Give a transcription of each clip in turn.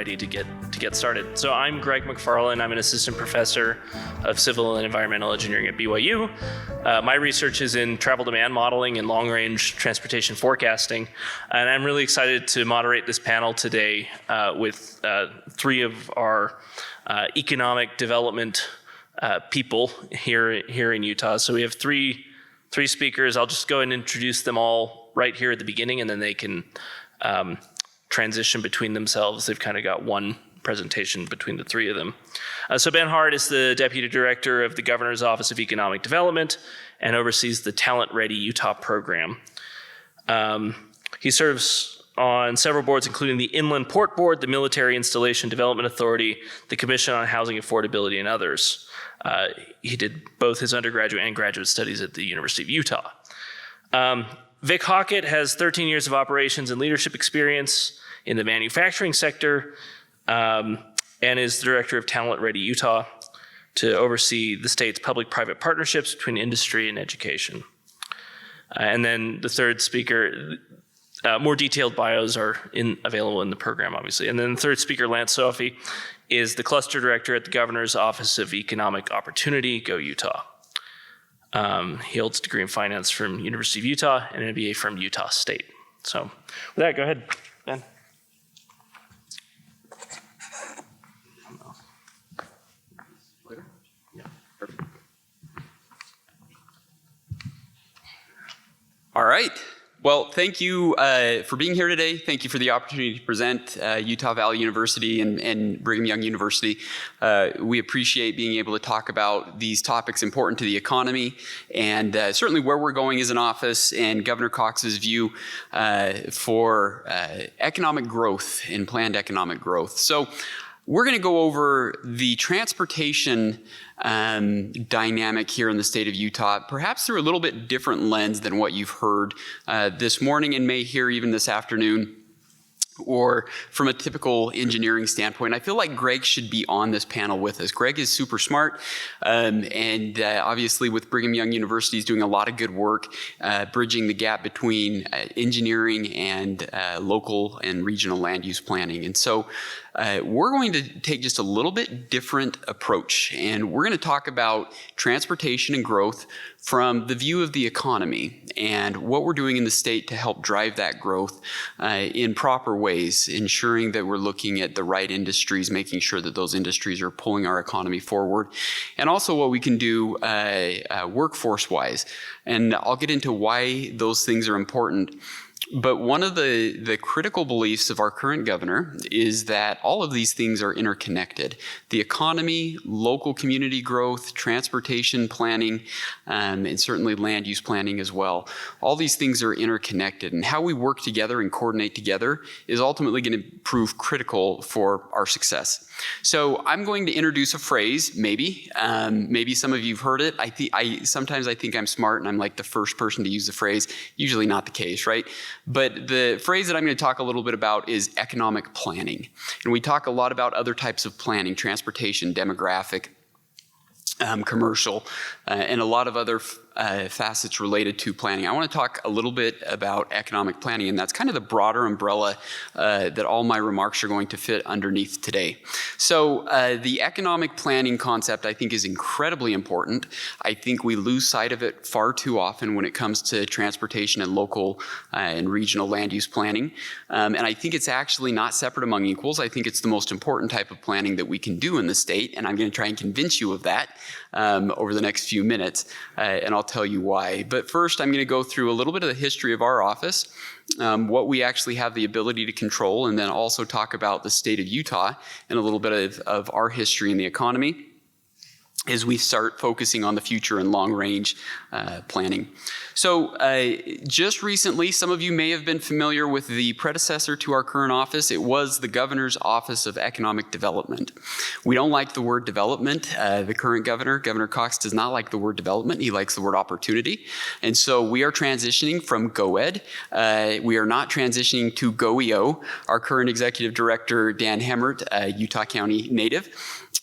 ready to get started. So I'm Greg McFarland. I'm an assistant professor of civil and environmental engineering at BYU. My research is in travel demand modeling and long-range transportation forecasting, and I'm really excited to moderate this panel today with three of our economic development people here in Utah. So we have three speakers. I'll just go ahead and introduce them all right here at the beginning, and then they can transition between themselves. They've kind of got one presentation between the three of them. So Ben Hart is the Deputy Director of the Governor's Office of Economic Development and oversees the Talent Ready Utah program. He serves on several boards, including the Inland Port Board, the Military Installation Development Authority, the Commission on Housing Affordability, and others. He did both his undergraduate and graduate studies at the University of Utah. Vic Hockett has 13 years of operations and leadership experience in the manufacturing sector and is the Director of Talent Ready Utah to oversee the state's public-private partnerships between industry and education. And then the third speaker, more detailed bios are available in the program, obviously. And then the third speaker, Lance Soffe, is the Cluster Director at the Governor's Office of Economic Opportunity, Go Utah. He holds a degree in finance from University of Utah and an MBA from Utah State. So with that, go ahead, Ben. Yeah, perfect. All right. Well, thank you for being here today. Thank you for the opportunity to present Utah Valley University and Brigham Young University. We appreciate being able to talk about these topics important to the economy and certainly where we're going as an office and Governor Cox's view for economic growth and planned economic growth. So we're going to go over the transportation dynamic here in the state of Utah, perhaps through a little bit different lens than what you've heard this morning and may hear even this afternoon, or from a typical engineering standpoint. I feel like Greg should be on this panel with us. Greg is super smart, and obviously with Brigham Young University is doing a lot of good work bridging the gap between engineering and local and regional land use planning. And so we're going to take just a little bit different approach, and we're going to talk about transportation and growth from the view of the economy and what we're doing in the state to help drive that growth in proper ways, ensuring that we're looking at the right industries, making sure that those industries are pulling our economy forward, and also what we can do workforce-wise. And I'll get into why those things are important. But one of the critical beliefs of our current governor is that all of these things are interconnected. The economy, local community growth, transportation planning, and certainly land use planning as well. All these things are interconnected, and how we work together and coordinate together is ultimately going to prove critical for our success. So I'm going to introduce a phrase, maybe some of you've heard it. Sometimes I think I'm smart and I'm like the first person to use the phrase. Usually not the case, right? But the phrase that I'm going to talk a little bit about is economic planning. And we talk a lot about other types of planning, transportation, demographic, commercial, and a lot of other facets related to planning. I want to talk a little bit about economic planning, and that's kind of the broader umbrella that all my remarks are going to fit underneath today. So the economic planning concept, I think, is incredibly important. I think we lose sight of it far too often when it comes to transportation and local and regional land use planning. And I think it's actually not separate among equals. I think it's the most important type of planning that we can do in the state, and I'm going to try and convince you of that over the next few minutes, and I'll tell you why. But first, I'm going to go through a little bit of the history of our office, what we actually have the ability to control, and then also talk about the state of Utah and a little bit of our history in the economy as we start focusing on the future and long-range planning. So just recently, some of you may have been familiar with the predecessor to our current office. It was the Governor's Office of Economic Development. We don't like the word development. The current governor, Governor Cox, does not like the word development. He likes the word opportunity. And so we are transitioning from GoEd. We are not transitioning to GoEO. Our current executive director, Dan Hemmert, Utah County native,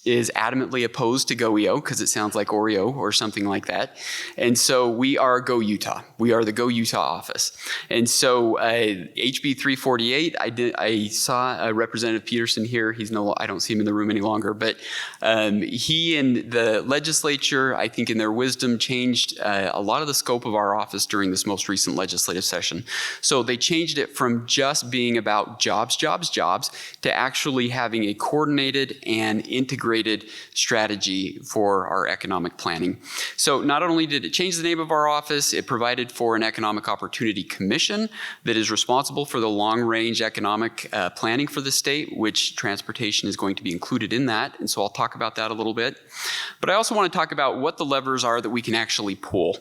is adamantly opposed to GoEO. Oreo, because it sounds like Oreo or something like that. And so we are Go Utah. We are the Go Utah office. And so HB 348, I saw Representative Peterson here. I don't see him in the room any longer, but he and the legislature, I think in their wisdom, changed a lot of the scope of our office during this most recent legislative session. So they changed it from just being about jobs to actually having a coordinated and integrated strategy for our economic planning. So not only did it change the name of our office, it provided for an Economic Opportunity Commission that is responsible for the long-range economic planning for the state, which transportation is going to be included in that. And so I'll talk about that a little bit. But I also want to talk about what the levers are that we can actually pull.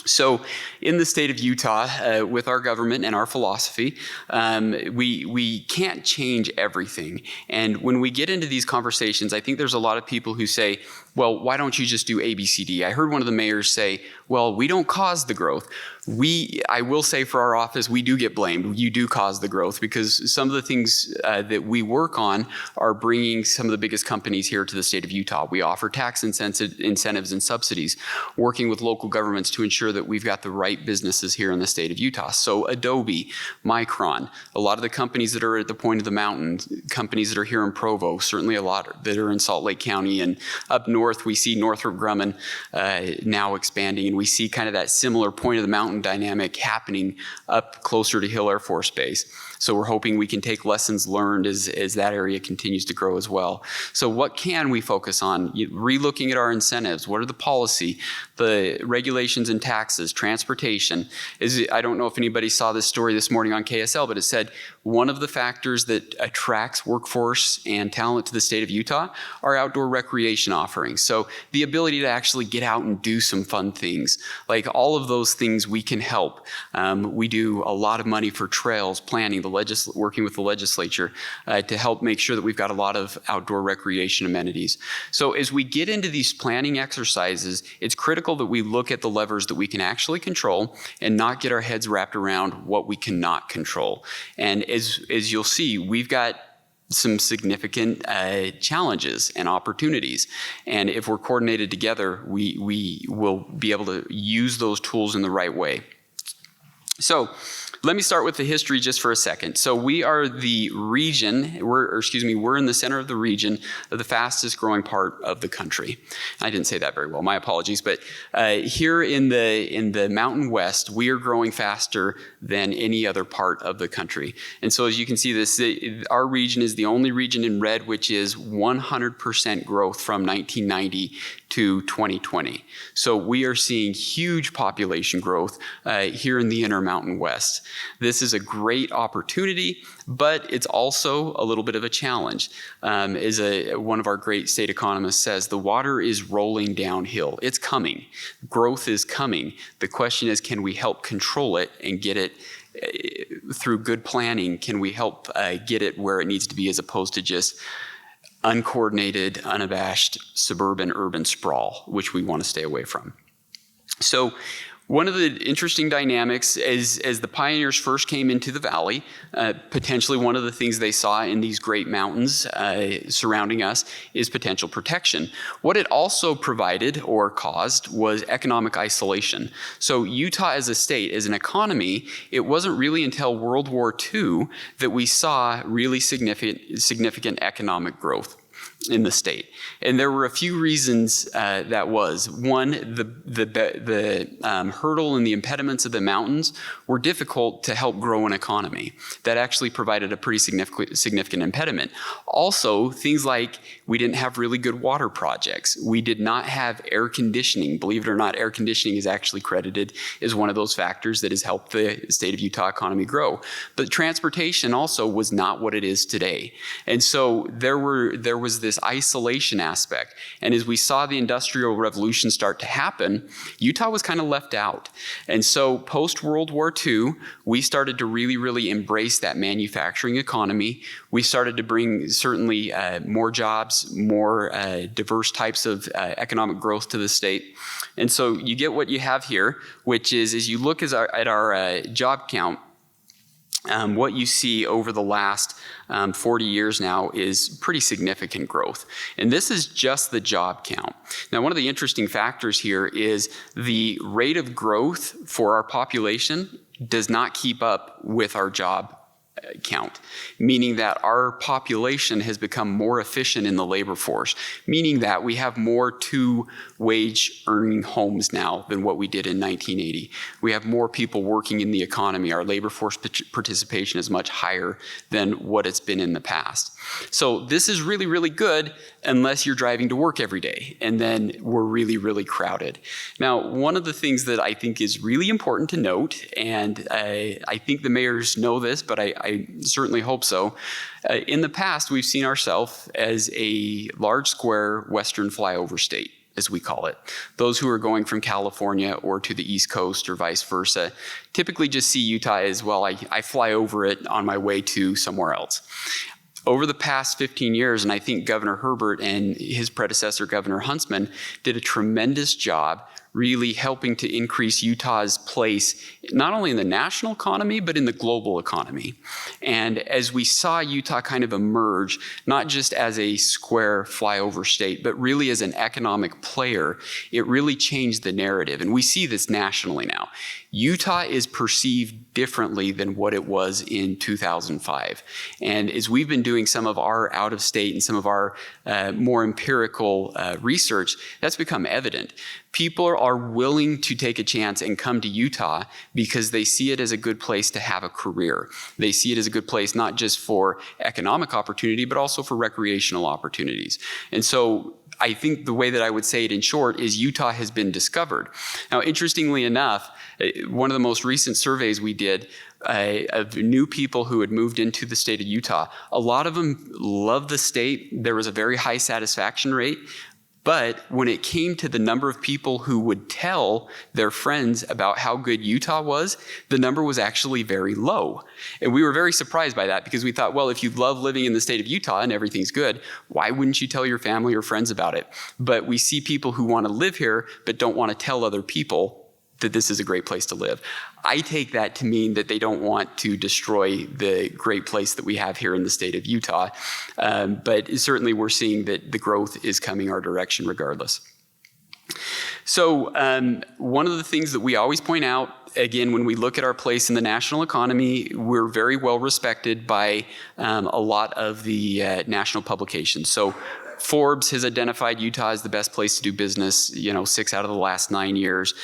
So in the state of Utah, with our government and our philosophy, we can't change everything. And when we get into these conversations, I think there's a lot of people who say, well, why don't you just do A, B, C, D? I heard one of the mayors say, well, we don't cause the growth. I will say for our office, we do get blamed. You do cause the growth because some of the things that we work on are bringing some of the biggest companies here to the state of Utah. We offer tax incentives and subsidies, working with local governments to ensure that we've got the right businesses here in the state of Utah. So Adobe, Micron, a lot of the companies that are at the point of the mountain, companies that are here in Provo, certainly a lot that are in Salt Lake County, and up north we see Northrop Grumman now expanding, and we see kind of that similar point of the mountain dynamic happening up closer to Hill Air Force Base. So we're hoping we can take lessons learned as that area continues to grow as well. So what can we focus on? Relooking at our incentives. What are the policy, the regulations and taxes, transportation? I don't know if anybody saw this story this morning on KSL, but it said one of the factors that attracts workforce and talent to the state of Utah are outdoor recreation offerings. So the ability to actually get out and do some fun things. Like all of those things we can help. We do a lot of money for trails, planning, working with the legislature to help make sure that we've got a lot of outdoor recreation amenities. So as we get into these planning exercises, it's critical that we look at the levers that we can actually control and not get our heads wrapped around what we cannot control. And as you'll see, we've got some significant challenges and opportunities. And if we're coordinated together, we will be able to use those tools in the right way. So let me start with the history just for a second. So we are the region, we're in the center of the region of the fastest growing part of the country. I didn't say that very well, my apologies, but here in the Mountain West, we are growing faster than any other part of the country. And so as you can see, our region is the only region in red which is 100% growth from 1990 to 2020. So we are seeing huge population growth here in the Intermountain West. This is a great opportunity, but it's also a little bit of a challenge. As one of our great state economists says, the water is rolling downhill. It's coming. Growth is coming. The question is, can we help control it and get it through good planning? Can we help get it where it needs to be as opposed to just uncoordinated, unabashed suburban urban sprawl, which we want to stay away from. So one of the interesting dynamics as the pioneers first came into the valley, potentially one of the things they saw in these great mountains surrounding us is potential protection. What it also provided or caused was economic isolation. So Utah as a state, as an economy, it wasn't really until World War II that we saw really significant economic growth in the state. And there were a few reasons that was. One, the hurdle and the impediments of the mountains were difficult to help grow an economy. That actually provided a pretty significant impediment. Also, things like we didn't have really good water projects. We did not have air conditioning. Believe it or not, air conditioning is actually credited as one of those factors that has helped the state of Utah economy grow. But transportation also was not what it is today. And so there was this isolation aspect. And as we saw the Industrial Revolution start to happen, Utah was kind of left out. And so post-World War II, we started to really embrace that manufacturing economy. We started to bring certainly more jobs, more diverse types of economic growth to the state. And so you get what you have here, which is as you look at our job count, what you see over the last 40 years now is pretty significant growth. And this is just the job count. Now, one of the interesting factors here is the rate of growth for our population does not keep up with our job count, meaning that our population has become more efficient in the labor force, meaning that we have more two-wage earning homes now than what we did in 1980. We have more people working in the economy. Our labor force participation is much higher than what it's been in the past. So this is really, really good unless you're driving to work every day, and then we're really, really crowded. Now, one of the things that I think is really important to note, and I think the mayors know this, but I certainly hope so. In the past, we've seen ourselves as a large square Western flyover state, as we call it. Those who are going from California or to the East Coast or vice versa typically just see Utah as, well, I fly over it on my way to somewhere else. Over the past 15 years, and I think Governor Herbert and his predecessor, Governor Huntsman, did a tremendous job really helping to increase Utah's place, not only in the national economy, but in the global economy. And as we saw Utah kind of emerge, not just as a square flyover state, but really as an economic player, it really changed the narrative. And we see this nationally now. Utah is perceived differently than what it was in 2005. And as we've been doing some of our out-of-state and some of our more empirical research, that's become evident. People are willing to take a chance and come to Utah because they see it as a good place to have a career. They see it as a good place not just for economic opportunity, but also for recreational opportunities. And so I think the way that I would say it in short is Utah has been discovered. Now, interestingly enough, one of the most recent surveys we did of new people who had moved into the state of Utah, a lot of them loved the state. There was a very high satisfaction rate. But when it came to the number of people who would tell their friends about how good Utah was, the number was actually very low. And we were very surprised by that because we thought, well, if you love living in the state of Utah and everything's good, why wouldn't you tell your family or friends about it? But we see people who want to live here but don't want to tell other people that this is a great place to live. I take that to mean that they don't want to destroy the great place that we have here in the state of Utah. But certainly we're seeing that the growth is coming our direction regardless. So one of the things that we always point out, again, when we look at our place in the national economy, we're very well respected by a lot of the national publications. So Forbes has identified Utah as the best place to do business, 6 out of the last 9 years.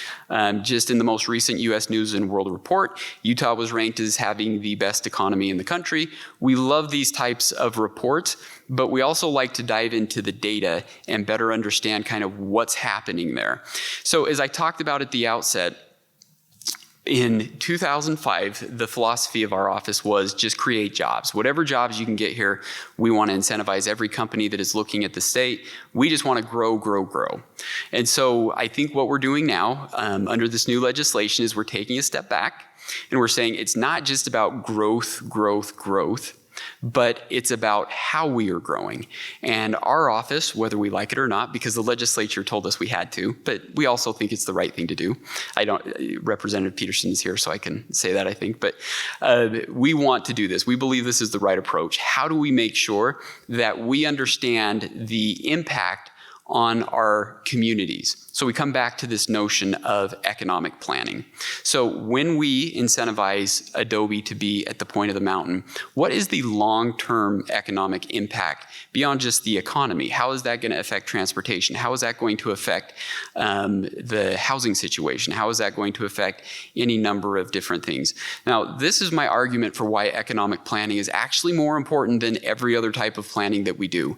Just in the most recent U.S. News and World Report, Utah was ranked as having the best economy in the country. We love these types of reports, but we also like to dive into the data and better understand kind of what's happening there. So as I talked about at the outset, in 2005, the philosophy of our office was just create jobs. Whatever jobs you can get here, we want to incentivize every company that is looking at the state. We just want to grow, grow, grow. And so I think what we're doing now under this new legislation is we're taking a step back and we're saying it's not just about growth, growth, growth, but it's about how we are growing. And our office, whether we like it or not, because the legislature told us we had to, but we also think it's the right thing to do. Representative Peterson is here, so I can say that, I think. But we want to do this. We believe this is the right approach. How do we make sure that we understand the impact on our communities? So we come back to this notion of economic planning. So when we incentivize Adobe to be at the point of the mountain, what is the long-term economic impact beyond just the economy? How is that going to affect transportation? How is that going to affect the housing situation? How is that going to affect any number of different things? Now, this is my argument for why economic planning is actually more important than every other type of planning that we do.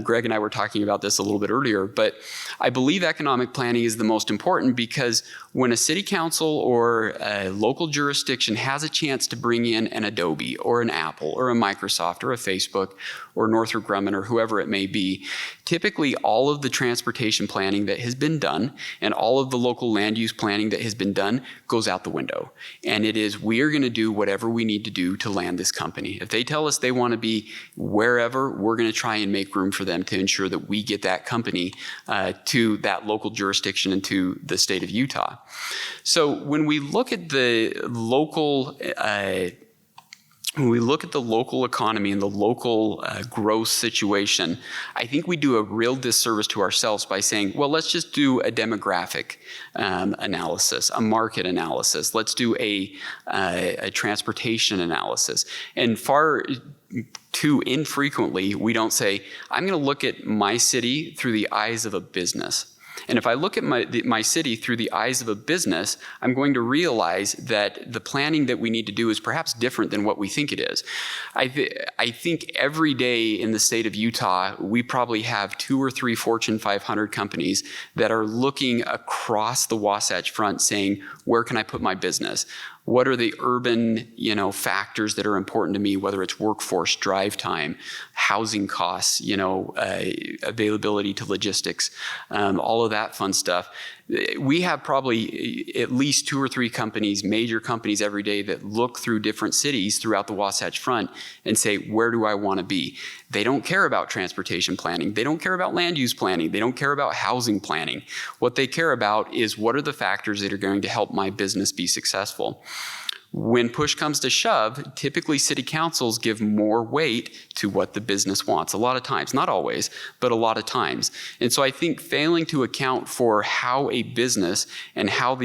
Greg and I were talking about this a little bit earlier, but I believe economic planning is the most important because when a city council or a local jurisdiction has a chance to bring in an Adobe or an Apple or a Microsoft or a Facebook or Northrop Grumman or whoever it may be, typically all of the transportation planning that has been done and all of the local land use planning that has been done goes out the window. And it is, we are going to do whatever we need to do to land this company. If they tell us they want to be wherever, we're going to try and make room for them to ensure that we get that company to that local jurisdiction and to the state of Utah. So when we look at the local when we look at the local economy and the local growth situation, I think we do a real disservice to ourselves by saying, well, let's just do a demographic analysis, a market analysis. Let's do a transportation analysis. And far too infrequently, we don't say, I'm going to look at my city through the eyes of a business. And if I look at my city through the eyes of a business, I'm going to realize that the planning that we need to do is perhaps different than what we think it is. I think every day in the state of Utah, we probably have 2 or 3 Fortune 500 companies that are looking across the Wasatch Front saying, where can I put my business? What are the urban, factors that are important to me, whether it's workforce, drive time, housing costs, availability to logistics, all of that fun stuff. We have probably at least 2 or 3 companies, major companies every day that look through different cities throughout the Wasatch Front and say, where do I want to be? They don't care about transportation planning. They don't care about land use planning. They don't care about housing planning. What they care about is what are the factors that are going to help my business be successful. When push comes to shove, typically city councils give more weight to what the business wants. A lot of times, not always, but a lot of times. And so I think failing to account for how a business and how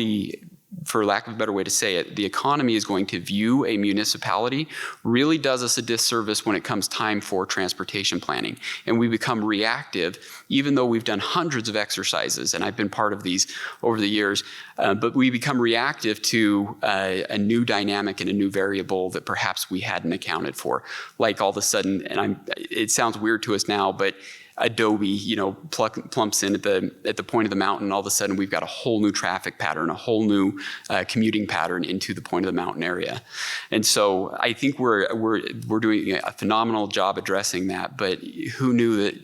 for lack of a better way to say it, the economy is going to view a municipality really does us a disservice when it comes time for transportation planning. And we become reactive, even though we've done hundreds of exercises, and I've been part of these over the years, but we become reactive to a new dynamic and a new variable that perhaps we hadn't accounted for. Like all of a sudden, and it sounds weird to us now, but Adobe, plumps in at the point of the mountain. All of a sudden, we've got a whole new traffic pattern, a whole new commuting pattern into the point of the mountain area. And so I think we're doing a phenomenal job addressing that. But who knew that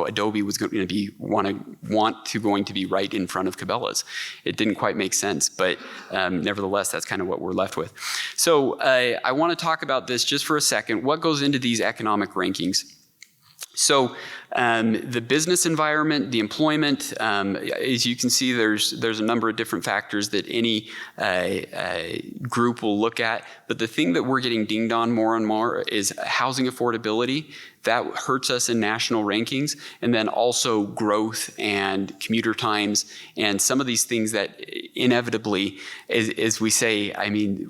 Adobe was going to be going to be right in front of Cabela's? It didn't quite make sense, but nevertheless, that's kind of what we're left with. So I want to talk about this just for a second. What goes into these economic rankings? So the business environment, the employment, as you can see, there's a number of different factors that any group will look at. But the thing that we're getting dinged on more and more is housing affordability. That hurts us in national rankings. And then also growth and commuter times and some of these things that inevitably, as we say,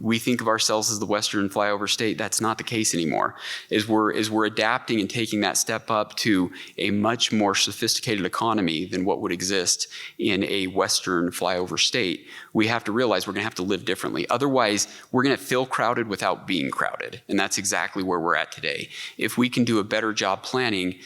we think of ourselves as the Western flyover state. That's not the case anymore. As we're adapting and taking that step up to a much more sophisticated economy than what would exist in a Western flyover state, we have to realize we're going to have to live differently. Otherwise, we're going to feel crowded without being crowded. And that's exactly where we're at today. If we can do a better job planning,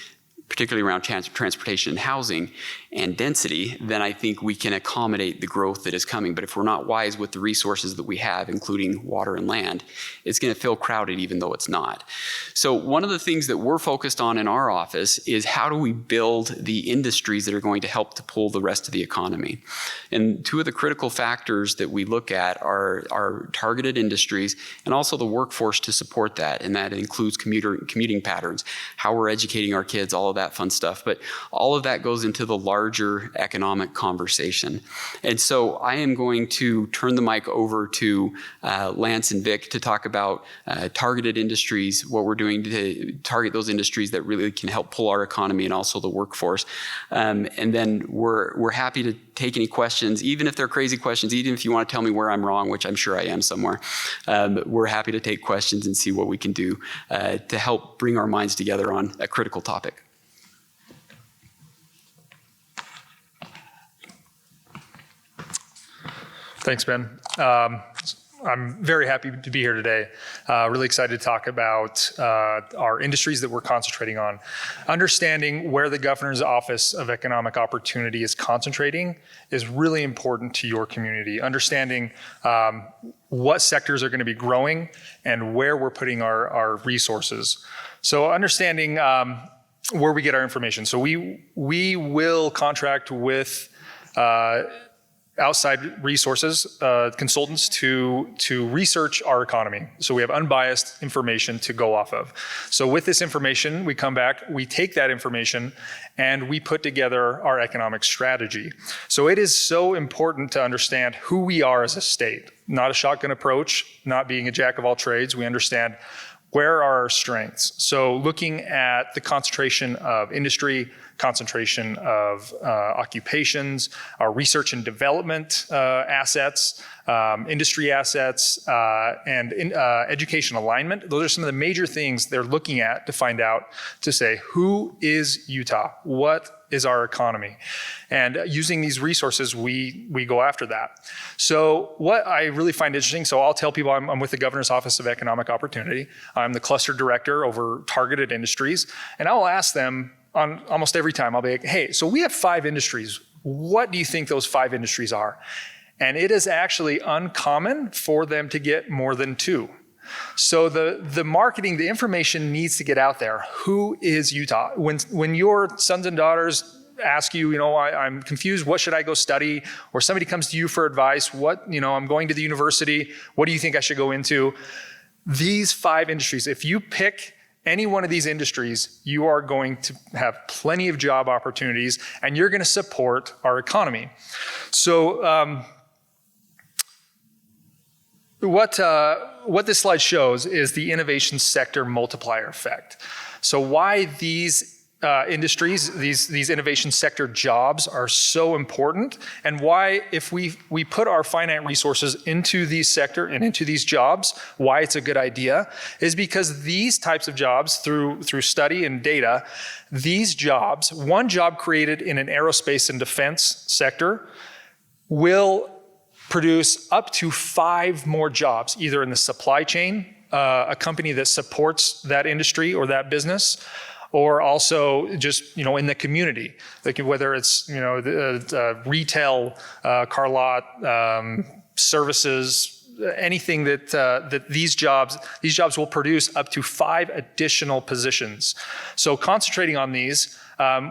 particularly around transportation and housing and density, then I think we can accommodate the growth that is coming. But if we're not wise with the resources that we have, including water and land, it's going to feel crowded even though it's not. So one of the things that we're focused on in our office is how do we build the industries that are going to help to pull the rest of the economy. And 2 of the critical factors that we look at are targeted industries and also the workforce to support that. And that includes commuting patterns, how we're educating our kids, all of that fun stuff. But all of that goes into the larger economic conversation. And so I am going to turn the mic over to Lance and Vic to talk about targeted industries, what we're doing to target those industries that really can help pull our economy and also the workforce. And then we're happy to take any questions, even if they're crazy questions, even if you want to tell me where I'm wrong, which I'm sure I am somewhere. We're happy to take questions and see what we can do to help bring our minds together on a critical topic. Thanks, Ben. I'm very happy to be here today. Really excited to talk about our industries that we're concentrating on. Understanding where the Governor's Office of Economic Opportunity is concentrating is really important to your community. Understanding what sectors are going to be growing and where we're putting our resources. So understanding where we get our information. So we will contract with outside resources, consultants to research our economy. So we have unbiased information to go off of. So with this information, we come back, we take that information, and we put together our economic strategy. So it is so important to understand who we are as a state. Not a shotgun approach, not being a jack of all trades. We understand Where are our strengths? So looking at the concentration of industry, concentration of occupations, our research and development assets, industry assets, and education alignment. Those are some of the major things they're looking at to find out, to say, who is Utah? What is our economy? And using these resources, we go after that. So what I really find interesting, so I'll tell people I'm with the Governor's Office of Economic Opportunity. I'm the cluster director over targeted industries. And I'll ask them on almost every time, I'll be like, hey, so we have 5 industries. What do you think those 5 industries are? And it is actually uncommon for them to get more than 2. So the marketing, the information needs to get out there. Who is Utah? When your sons and daughters ask you, I'm confused, what should I go study? Or somebody comes to you for advice, I'm going to the university, what do you think I should go into? These 5 industries, if you pick any one of these industries, you are going to have plenty of job opportunities and you're going to support our economy. So what this slide shows is the innovation sector multiplier effect. So why these industries, these innovation sector jobs are so important, and why if we put our finite resources into these sector and into these jobs, why it's a good idea, is because these types of jobs, through study and data, these jobs, one job created in an aerospace and defense sector will produce up to 5 more jobs, either in the supply chain, a company that supports that industry or that business, or also just in the community, like whether it's retail, car lot, services, anything that these jobs will produce up to 5 additional positions. So concentrating on these,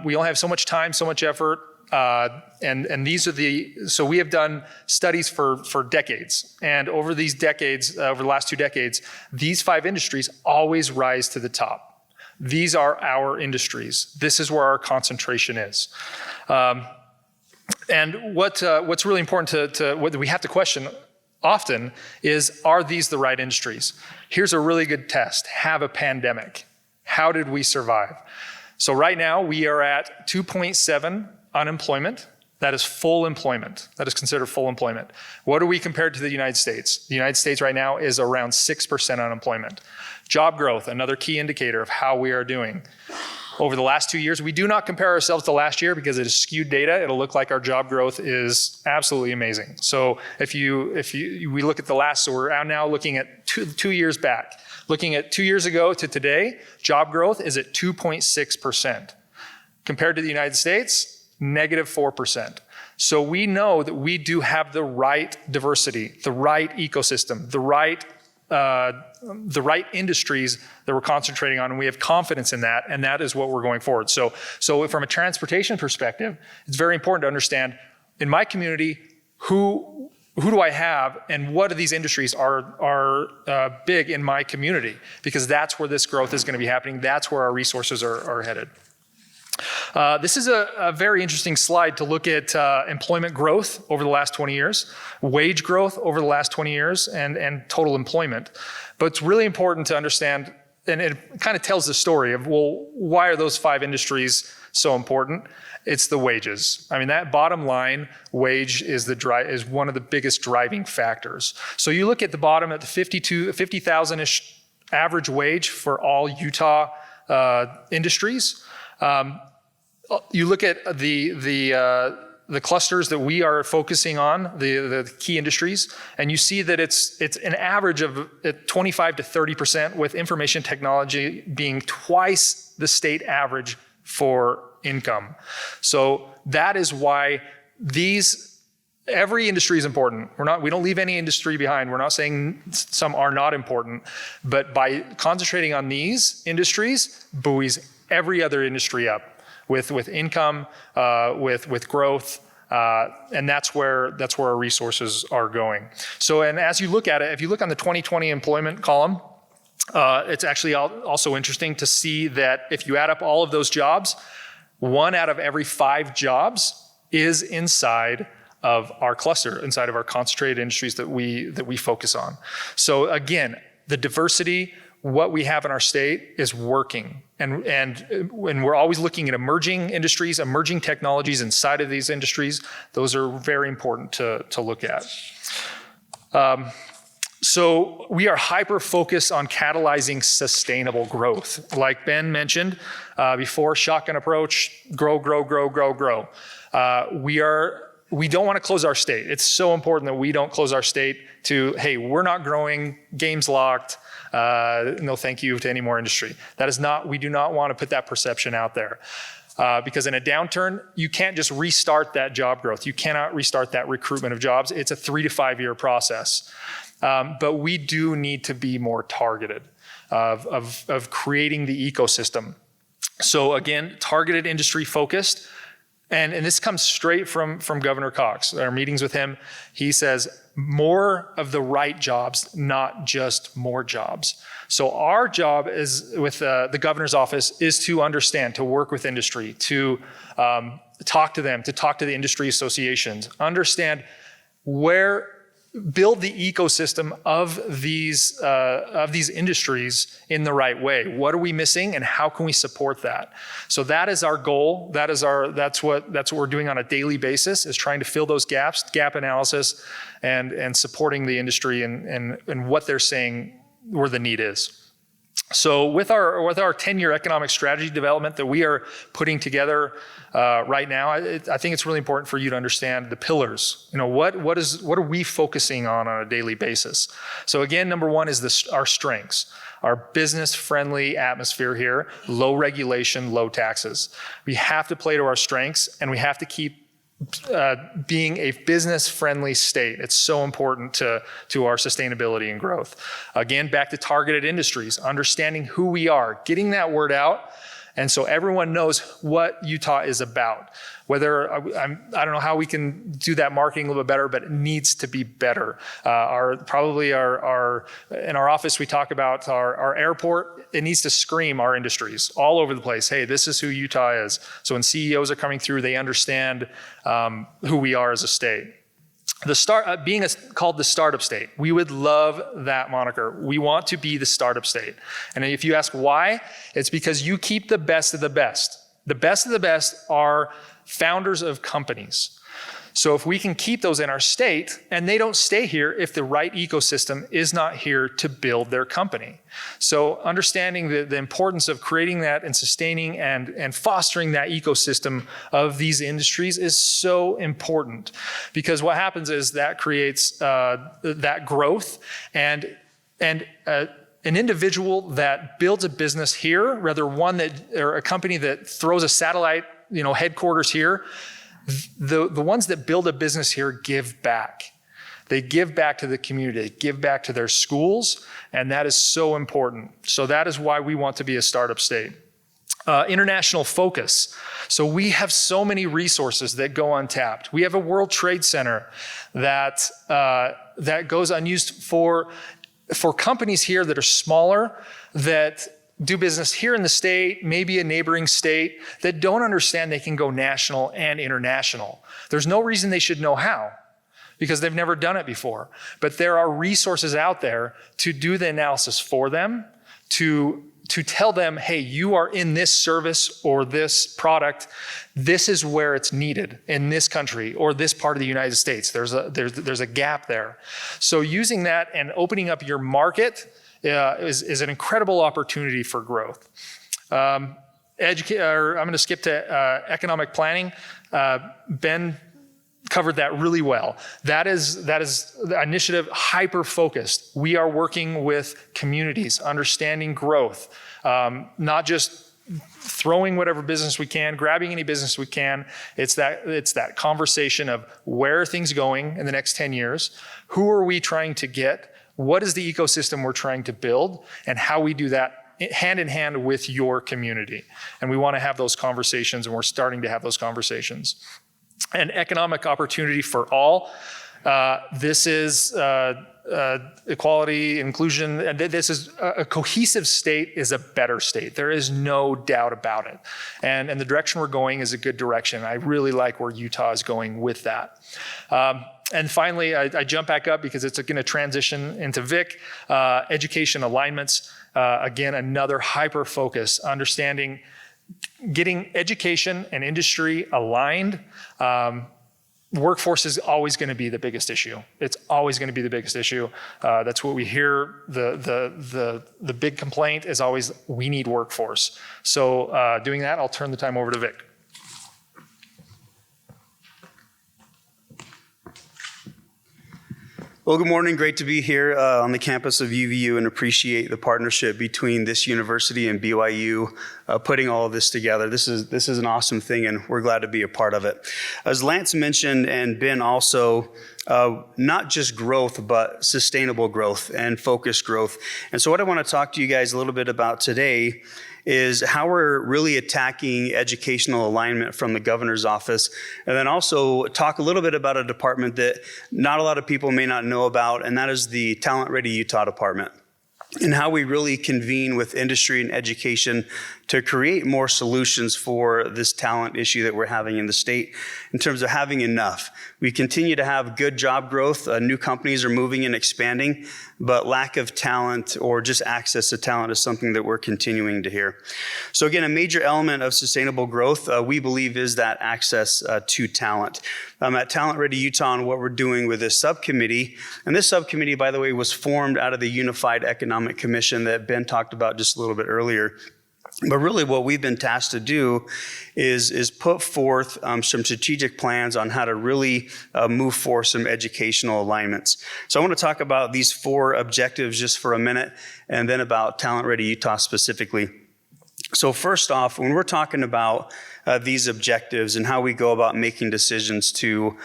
we only have so much time, so much effort. And these are so we have done studies for decades, and over these decades, over the last 2 decades, these 5 industries always rise to the top. These are our industries. This is where our concentration is. And what's really important to what we have to question often is, are these the right industries? Here's a really good test. Have a pandemic. How did we survive? So right now we are at 2.7 unemployment. That is full employment. That is considered full employment. What are we compared to the United States? The United States right now is around 6% unemployment. Job growth, another key indicator of how we are doing. Over the last 2 years, we do not compare ourselves to last year because it is skewed data. It'll look like our job growth is absolutely amazing. So we look at so we're now looking at 2 years back. Looking at 2 years ago to today, job growth is at 2.6%. Compared to the United States, -4%. So we know that we do have the right diversity, the right ecosystem, the right industries that we're concentrating on, and we have confidence in that, and that is what we're going forward. So from a transportation perspective, it's very important to understand, in my community, who do I have, and what of these industries are big in my community? Because that's where this growth is going to be happening. That's where our resources are headed. This is a very interesting slide to look at employment growth over the last 20 years, wage growth over the last 20 years, and total employment. But it's really important to understand, and it kind of tells the story of, well, why are those 5 industries so important? It's the wages. I mean, that bottom line wage is one of the biggest driving factors. So you look at the bottom at the 50,000-ish average wage for all Utah industries. You look at the clusters that we are focusing on, the key industries, and you see that it's an average of 25 to 30%, with information technology being twice the state average for income. So that is why every industry is important. We don't leave any industry behind. We're not saying some are not important, but by concentrating on these industries, buoys every other industry up with income, with growth, and that's where our resources are going. So, and as you look at it, if you look on the 2020 employment column, it's actually also interesting to see that if you add up all of those jobs, 1 out of every 5 jobs is inside of our cluster, inside of our concentrated industries that we focus on. So again, the diversity, what we have in our state is working. And we're always looking at emerging industries, emerging technologies inside of these industries. Those are very important to look at. So we are hyper-focused on catalyzing sustainable growth. Like Ben mentioned before, shotgun approach, grow, grow, grow, grow, grow. We don't want to close our state. It's so important that we don't close our state to, hey, we're not growing, game's locked, no thank you to any more industry. That is not, we do not want to put that perception out there. Because in a downturn, you can't just restart that job growth. You cannot restart that recruitment of jobs. It's a 3 to 5 year process. But we do need to be more targeted of creating the ecosystem. So again, targeted industry focused. And this comes straight from Governor Cox. Our meetings with him, he says, more of the right jobs, not just more jobs. So our job is with the governor's office is to understand, to work with industry, to talk to them, to talk to the industry associations, understand build the ecosystem of these industries in the right way. What are we missing, and how can we support that? So that is our goal. That's what we're doing on a daily basis, is trying to fill those gaps, gap analysis, and supporting the industry and what they're saying where the need is. So with our 10-year economic strategy development that we are putting together right now, I think it's really important for you to understand the pillars. What are we focusing on a daily basis? So again, number one is our strengths. Our business-friendly atmosphere here, low regulation, low taxes. We have to play to our strengths, and we have to keep being a business-friendly state. It's so important to our sustainability and growth. Again, back to targeted industries, understanding who we are, getting that word out, and so everyone knows what Utah is about. Whether I don't know how we can do that marketing a little bit better, but it needs to be better. In our office, we talk about our airport. It needs to scream our industries all over the place. Hey, this is who Utah is. So when CEOs are coming through, they understand who we are as a state. Being called the startup state, we would love that moniker. We want to be the startup state. And if you ask why, it's because you keep the best of the best. The best of the best are founders of companies. So if we can keep those in our state, and they don't stay here if the right ecosystem is not here to build their company. So understanding the importance of creating that and sustaining and fostering that ecosystem of these industries is so important, because what happens is that creates that growth, and an individual that builds a business here, or a company that throws a satellite headquarters here, the ones that build a business here give back. They give back to the community, they give back to their schools, and that is so important. So that is why we want to be a startup state. International focus. So we have so many resources that go untapped. We have a World Trade Center that goes unused for companies here that are smaller, that do business here in the state, maybe a neighboring state, that don't understand they can go national and international. There's no reason they should know how, because they've never done it before. But there are resources out there to do the analysis for them, to tell them, hey, you are in this service or this product, this is where it's needed in this country or this part of the United States. There's a gap there. So using that and opening up your market is an incredible opportunity for growth. I'm going to skip to economic planning. Ben covered that really well. That is the initiative, hyper-focused. We are working with communities, understanding growth, not just throwing whatever business we can, grabbing any business we can. It's that conversation of where are things going in the next 10 years? Who are we trying to get? What is the ecosystem we're trying to build, and how we do that hand in hand with your community. And we want to have those conversations, and we're starting to have those conversations. And economic opportunity for all. This is equality, inclusion, and this is a cohesive state is a better state. There is no doubt about it. And the direction we're going is a good direction. I really like where Utah is going with that. And finally, I jump back up because it's going to transition into Vic. Education alignments, again, another hyper focus, understanding, getting education and industry aligned. Workforce is always going to be the biggest issue. It's always going to be the biggest issue. That's what we hear. The big complaint is always, we need workforce. So doing that, I'll turn the time over to Vic. Well, good morning. Great to be here on the campus of UVU and appreciate the partnership between this university and BYU putting all of this together. This is an awesome thing, and we're glad to be a part of it. As Lance mentioned, and Ben also, not just growth, but sustainable growth and focused growth. And so what I want to talk to you guys a little bit about today is how we're really attacking educational alignment from the governor's office, and then also talk a little bit about a department that not a lot of people may not know about, and that is the Talent Ready Utah department, and how we really convene with industry and education to create more solutions for this talent issue that we're having in the state in terms of having enough. We continue to have good job growth. New companies are moving and expanding, but lack of talent or just access to talent is something that we're continuing to hear. So again, a major element of sustainable growth, we believe, is that access to talent. At Talent Ready Utah, and what we're doing with this subcommittee, and this subcommittee, by the way, was formed out of the Unified Economic Commission that Ben talked about just a little bit earlier. But really what we've been tasked to do is put forth some strategic plans on how to really move forward some educational alignments. So I want to talk about these 4 objectives just for a minute, and then about Talent Ready Utah specifically. So first off, when we're talking about these objectives and how we go about making decisions to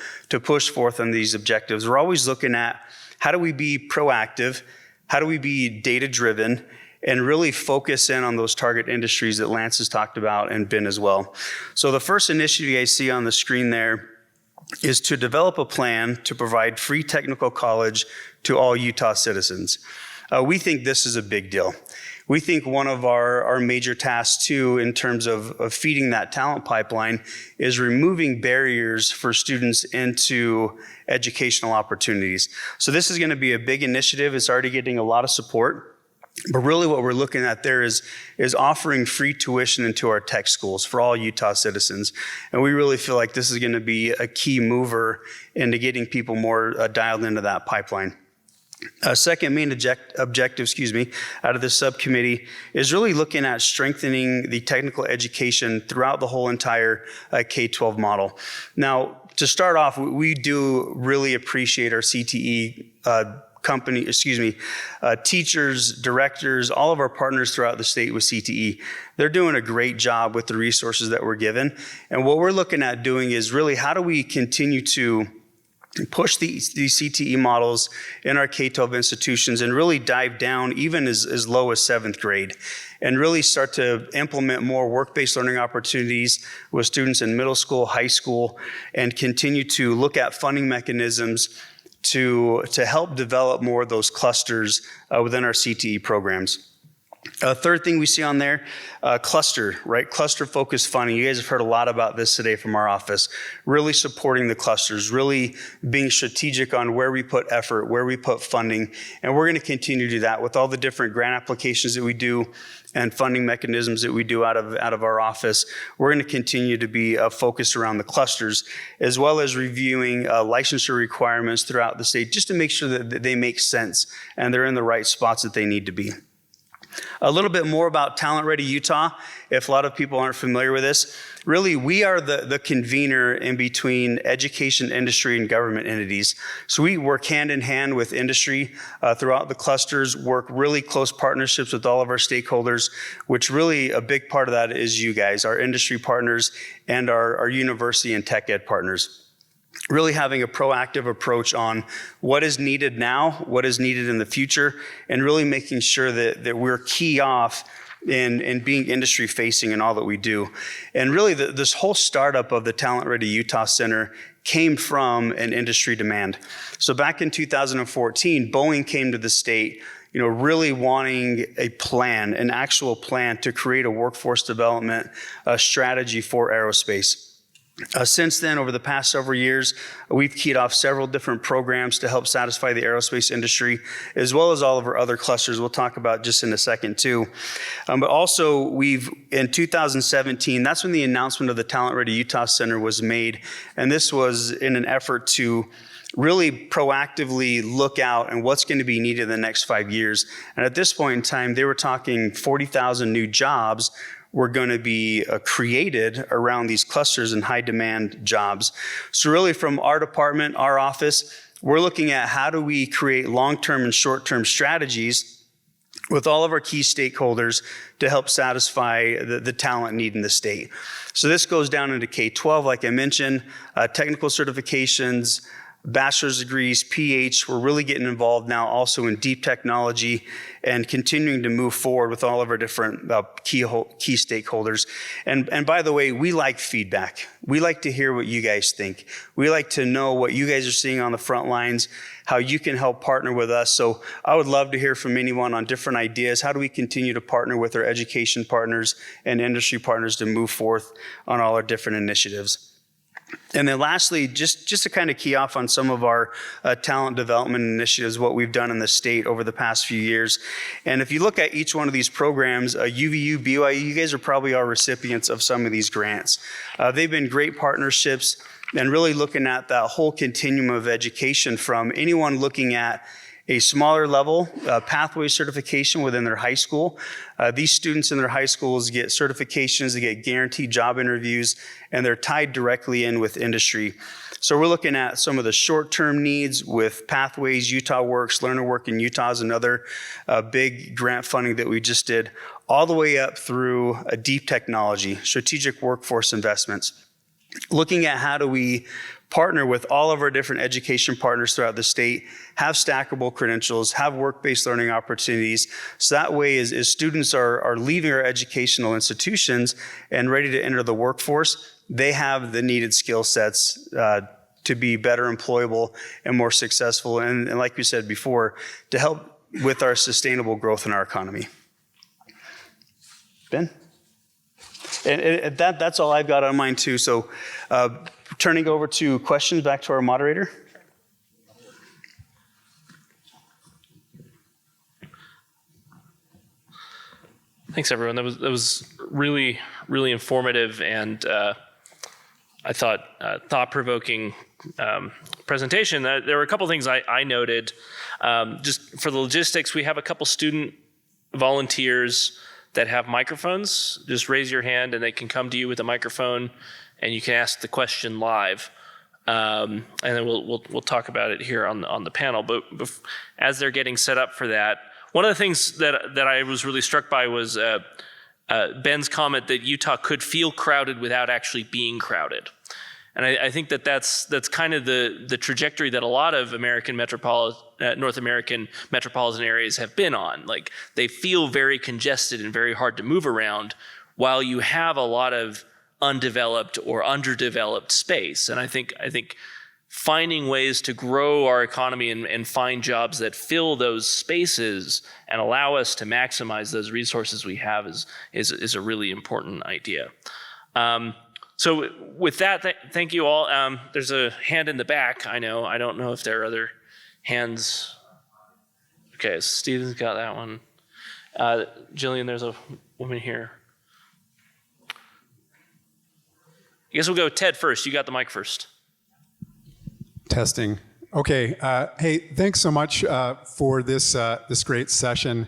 push forth on these objectives, we're always looking at how do we be proactive, how do we be data-driven, and really focus in on those target industries that Lance has talked about and Ben as well. So the first initiative you guys see on the screen there is to develop a plan to provide free technical college to all Utah citizens. We think this is a big deal. We think one of our major tasks too, in terms of feeding that talent pipeline, is removing barriers for students into educational opportunities. So this is going to be a big initiative. It's already getting a lot of support. But really what we're looking at there is offering free tuition into our tech schools for all Utah citizens. And we really feel like this is going to be a key mover into getting people more dialed into that pipeline. Second main objective, out of this subcommittee is really looking at strengthening the technical education throughout the whole entire K-12 model. Now, to start off, we do really appreciate our CTE teachers, directors, all of our partners throughout the state with CTE. They're doing a great job with the resources that we're given. And what we're looking at doing is really how do we continue to push these CTE models in our K-12 institutions and really dive down even as low as 7th grade and really start to implement more work-based learning opportunities with students in middle school, high school, and continue to look at funding mechanisms to help develop more of those clusters within our CTE programs. Third thing we see on there, cluster, right? Cluster-focused funding. You guys have heard a lot about this today from our office. Really supporting the clusters, really being strategic on where we put effort, where we put funding, and we're going to continue to do that with all the different grant applications that we do and funding mechanisms that we do out of our office. We're going to continue to be focused around the clusters, as well as reviewing licensure requirements throughout the state, just to make sure that they make sense and they're in the right spots that they need to be. A little bit more about Talent Ready Utah, if a lot of people aren't familiar with this. Really, we are the convener in between education, industry, and government entities. So we work hand in hand with industry throughout the clusters, work really close partnerships with all of our stakeholders, which really a big part of that is you guys, our industry partners and our university and tech ed partners. Really having a proactive approach on what is needed now, what is needed in the future, and really making sure that we're key off and being industry facing in all that we do. And really this whole startup of the Talent Ready Utah Center came from an industry demand. So back in 2014, Boeing came to the state, really wanting a plan, an actual plan to create a workforce development strategy for aerospace. Since then, over the past several years, we've keyed off several different programs to help satisfy the aerospace industry, as well as all of our other clusters we'll talk about just in a second too. But also, in 2017, that's when the announcement of the Talent Ready Utah Center was made, and this was in an effort to really proactively look out and what's going to be needed in the next 5 years. And at this point in time, they were talking 40,000 new jobs were going to be created around these clusters and high demand jobs. So really from our department, our office, we're looking at how do we create long-term and short-term strategies with all of our key stakeholders to help satisfy the talent need in the state. So this goes down into K-12, like I mentioned, technical certifications, bachelor's degrees, PH. We're really getting involved now also in deep technology and continuing to move forward with all of our different key stakeholders. And by the way, we like feedback. We like to hear what you guys think. We like to know what you guys are seeing on the front lines, how you can help partner with us. So I would love to hear from anyone on different ideas. How do we continue to partner with our education partners and industry partners to move forth on all our different initiatives? And then lastly, just to kind of key off on some of our talent development initiatives, what we've done in the state over the past few years. And if you look at each one of these programs, UVU, BYU, you guys are probably our recipients of some of these grants. They've been great partnerships and really looking at that whole continuum of education from anyone looking at a smaller level pathway certification within their high school. These students in their high schools get certifications, they get guaranteed job interviews, and they're tied directly in with industry. So we're looking at some of the short-term needs with Pathways, Utah Works, Learner Work in Utah is another big grant funding that we just did, all the way up through a deep technology, strategic workforce investments. Looking at how do we partner with all of our different education partners throughout the state, have stackable credentials, have work-based learning opportunities. So that way, as students are leaving our educational institutions and ready to enter the workforce, they have the needed skill sets to be better employable and more successful. And like we said before, to help with our sustainable growth in our economy. Ben? And that's all I've got on mine too. So turning over to questions, back to our moderator. Thanks, everyone. That was really, really informative and I thought thought-provoking presentation. There were a couple things I noted. Just for the logistics, we have a couple student volunteers that have microphones. Just raise your hand and they can come to you with a microphone and you can ask the question live. And then we'll talk about it here on the panel. But as they're getting set up for that, one of the things that I was really struck by was Ben's comment that Utah could feel crowded without actually being crowded. And I think that's kind of the trajectory that a lot of North American metropolitan areas have been on. Like they feel very congested and very hard to move around while you have a lot of undeveloped or underdeveloped space. And I think finding ways to grow our economy and find jobs that fill those spaces and allow us to maximize those resources we have is a really important idea. So with that, thank you all. There's a hand in the back, I know. I don't know if there are other hands. Okay, Steven's got that one. Jillian, there's a woman here. I guess we'll go Ted first. You got the mic first. Testing. Okay. Hey, thanks so much for this great session.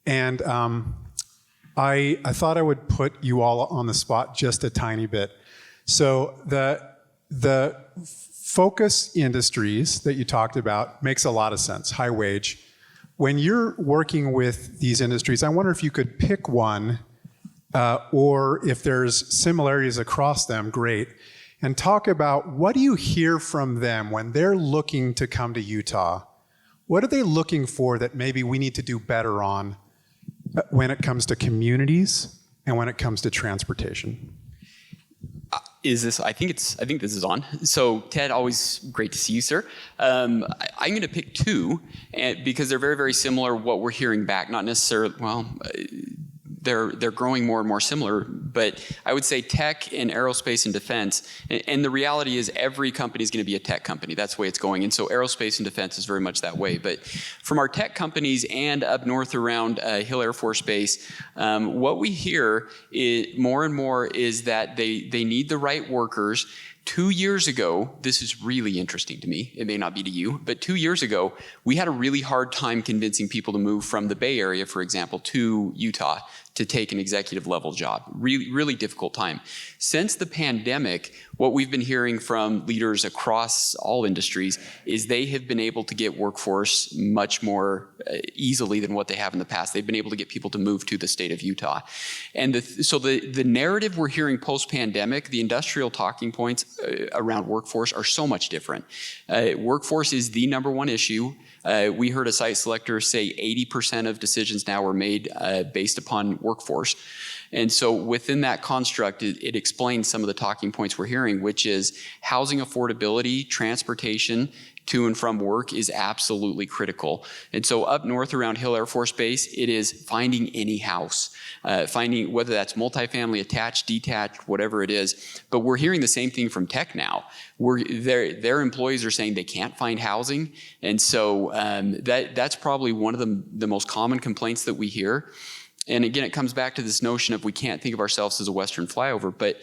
And I thought I would put you all on the spot just a tiny bit. So the focus industries that you talked about makes a lot of sense, high wage. When you're working with these industries, I wonder if you could pick one or if there's similarities across them, great. And talk about what do you hear from them when they're looking to come to Utah? What are they looking for that maybe we need to do better on when it comes to communities and when it comes to transportation? I think this is on. So Ted, always great to see you, sir. I'm going to pick two because they're very, very similar. What we're hearing back, not necessarily, they're growing more and more similar, but I would say tech and aerospace and defense, and the reality is every company is going to be a tech company. That's the way it's going. And so aerospace and defense is very much that way. But from our tech companies and up north around Hill Air Force Base, what we hear more and more is that they need the right workers. 2 years ago, this is really interesting to me, it may not be to you, but 2 years ago, we had a really hard time convincing people to move from the Bay Area, for example, to Utah to take an executive level job. Really, really difficult time. Since the pandemic, what we've been hearing from leaders across all industries is they have been able to get workforce much more easily than what they have in the past. They've been able to get people to move to the state of Utah. And so the narrative we're hearing post-pandemic, the industrial talking points around workforce are so much different. Workforce is the number one issue. We heard a site selector say 80% of decisions now are made based upon workforce. And so within that construct, it explains some of the talking points we're hearing, which is housing affordability, transportation to and from work is absolutely critical. And so up north around Hill Air Force Base, it is finding any house, finding whether that's multifamily, attached, detached, whatever it is. But we're hearing the same thing from tech now. Their employees are saying they can't find housing. And so that's probably one of the most common complaints that we hear. And again, it comes back to this notion of we can't think of ourselves as a Western flyover, but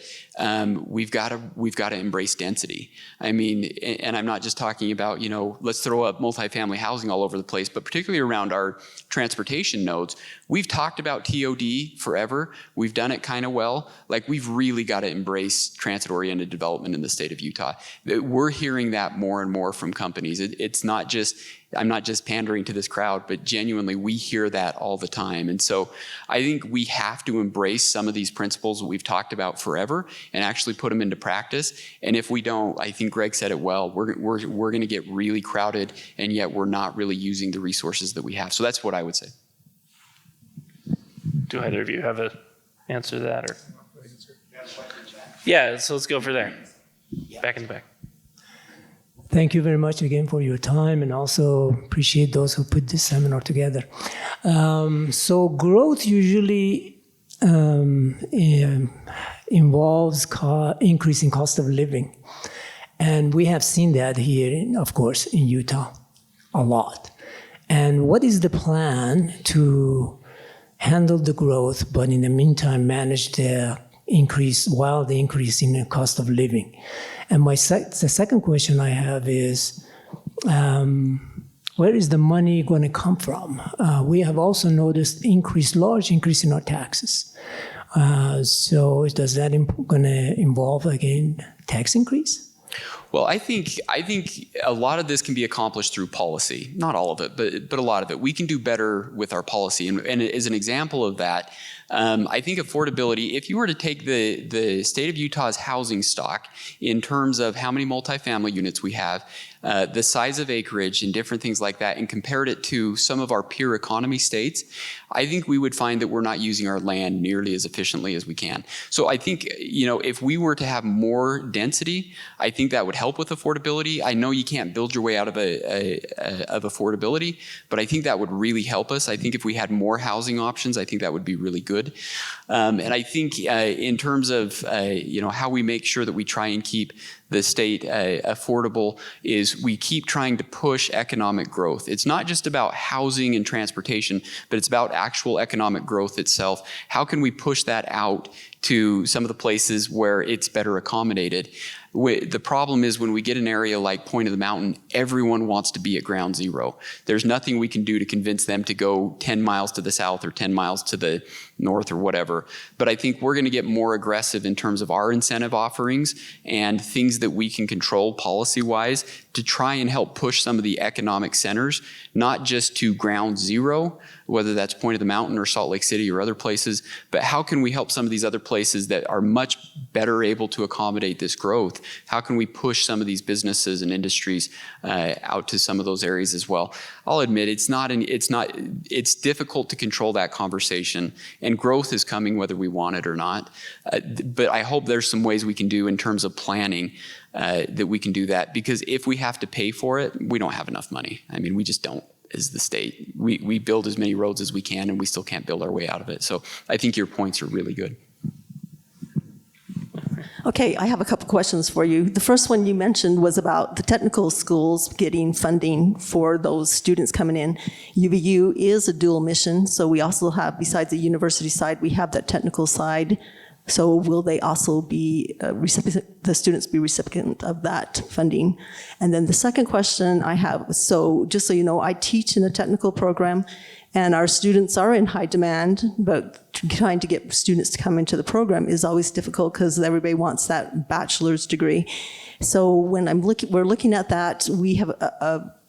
we've got to embrace density. I mean, and I'm not just talking about, let's throw up multifamily housing all over the place, but particularly around our transportation nodes. We've talked about TOD forever. We've done it kind of well. Like, we've really got to embrace transit-oriented development in the state of Utah. We're hearing that more and more from companies. It's not just, I'm not just pandering to this crowd, but genuinely we hear that all the time. And so I think we have to embrace some of these principles that we've talked about forever and actually put them into practice. And if we don't, I think Greg said it well, we're going to get really crowded, and yet we're not really using the resources that we have. So that's what I would say. Do either of you have an answer to that? Or? Yeah, so let's go for there. Back in the back. Thank you very much again for your time, and also appreciate those who put this seminar together. So growth usually involves increasing cost of living. And we have seen that here, of course, in Utah a lot. And what is the plan to handle the growth, but in the meantime manage the increase while the increase in the cost of living? And the second question I have is, where is the money going to come from? We have also noticed large increase in our taxes. So does that going to involve, again, tax increase? Well, I think a lot of this can be accomplished through policy. Not all of it, but a lot of it. We can do better with our policy. And as an example of that, I think affordability, if you were to take the state of Utah's housing stock in terms of how many multifamily units we have, the size of acreage and different things like that, and compared it to some of our peer economy states, I think we would find that we're not using our land nearly as efficiently as we can. So I think, if we were to have more density, I think that would help with affordability. I know you can't build your way out of of affordability, but I think that would really help us. I think if we had more housing options, I think that would be really good. And I think in terms of how we make sure that we try and keep the state affordable is we keep trying to push economic growth. It's not just about housing and transportation, but it's about actual economic growth itself. How can we push that out to some of the places where it's better accommodated? The problem is when we get an area like Point of the Mountain, everyone wants to be at ground zero. There's nothing we can do to convince them to go 10 miles to the south or 10 miles to the north or whatever. But I think we're going to get more aggressive in terms of our incentive offerings and things that we can control policy-wise to try and help push some of the economic centers, not just to ground zero, whether that's Point of the Mountain or Salt Lake City or other places, but how can we help some of these other places that are much better able to accommodate this growth? How can we push some of these businesses and industries out to some of those areas as well? I'll admit it's difficult to control that conversation, and growth is coming whether we want it or not. But I hope there's some ways we can do in terms of planning that we can do that, because if we have to pay for it, we don't have enough money. I mean, we just don't as the state. We build as many roads as we can, and we still can't build our way out of it. So I think your points are really good. Okay, I have a couple questions for you. The first one you mentioned was about the technical schools getting funding for those students coming in. UVU is a dual mission, so we also have, besides the university side, we have that technical side. So will they also be the students be recipient of that funding? And then the second question I have, so just so you know, I teach in a technical program, and our students are in high demand, but trying to get students to come into the program is always difficult because everybody wants that bachelor's degree. So when we're looking at that, we have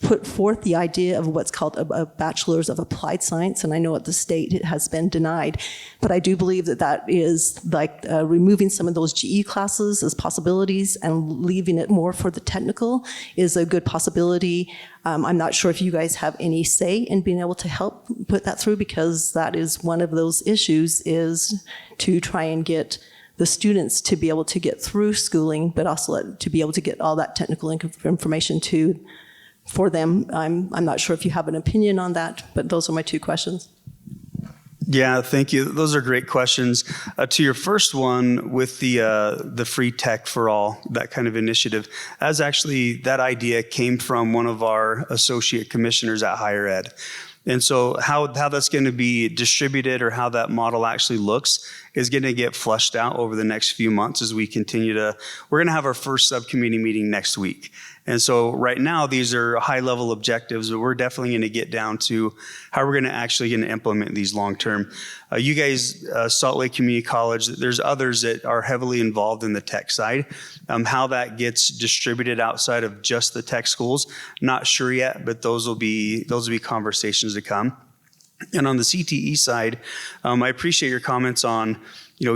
put forth the idea of what's called a bachelor's of applied science, and I know at the state it has been denied, but I do believe that is like removing some of those GE classes as possibilities and leaving it more for the technical is a good possibility. I'm not sure if you guys have any say in being able to help put that through, because that is one of those issues, is to try and get the students to be able to get through schooling, but also to be able to get all that technical information for them. I'm not sure if you have an opinion on that, but those are my two questions. Yeah, thank you. Those are great questions. To your first one with the free tech for all, that kind of initiative, that idea came from one of our associate commissioners at higher ed. And so how that's going to be distributed, or how that model actually looks, is going to get fleshed out over the next few months as we continue we're going to have our first subcommittee meeting next week. And so right now, these are high-level objectives, but we're definitely going to get down to how we're going to implement these long-term. You guys, Salt Lake Community College, there's others that are heavily involved in the tech side. How that gets distributed outside of just the tech schools, not sure yet, but those will be conversations to come. And on the CTE side, I appreciate your comments on,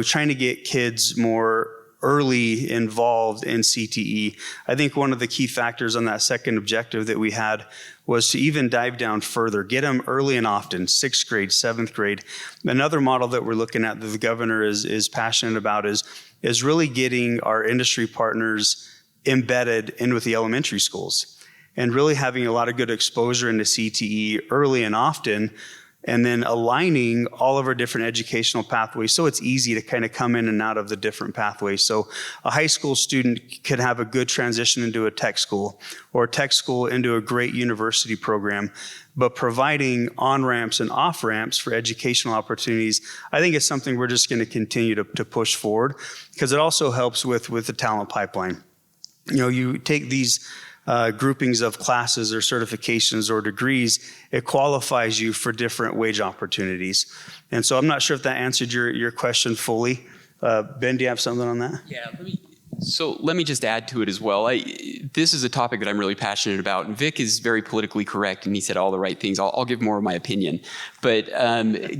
trying to get kids more early involved in CTE. I think one of the key factors on that second objective that we had was to even dive down further, get them early and often, 6th grade, 7th grade. Another model that we're looking at that the governor is passionate about is really getting our industry partners embedded in with the elementary schools, and really having a lot of good exposure into CTE early and often, and then aligning all of our different educational pathways so it's easy to kind of come in and out of the different pathways. So a high school student could have a good transition into a tech school, or a tech school into a great university program, but providing on-ramps and off-ramps for educational opportunities, I think it's something we're just going to continue to push forward, because it also helps with the talent pipeline. You take these groupings of classes or certifications or degrees, it qualifies you for different wage opportunities. And so I'm not sure if that answered your question fully. Ben, do you have something on that? Yeah, let me just add to it as well. This is a topic that I'm really passionate about, and Vic is very politically correct, and he said all the right things. I'll give more of my opinion. But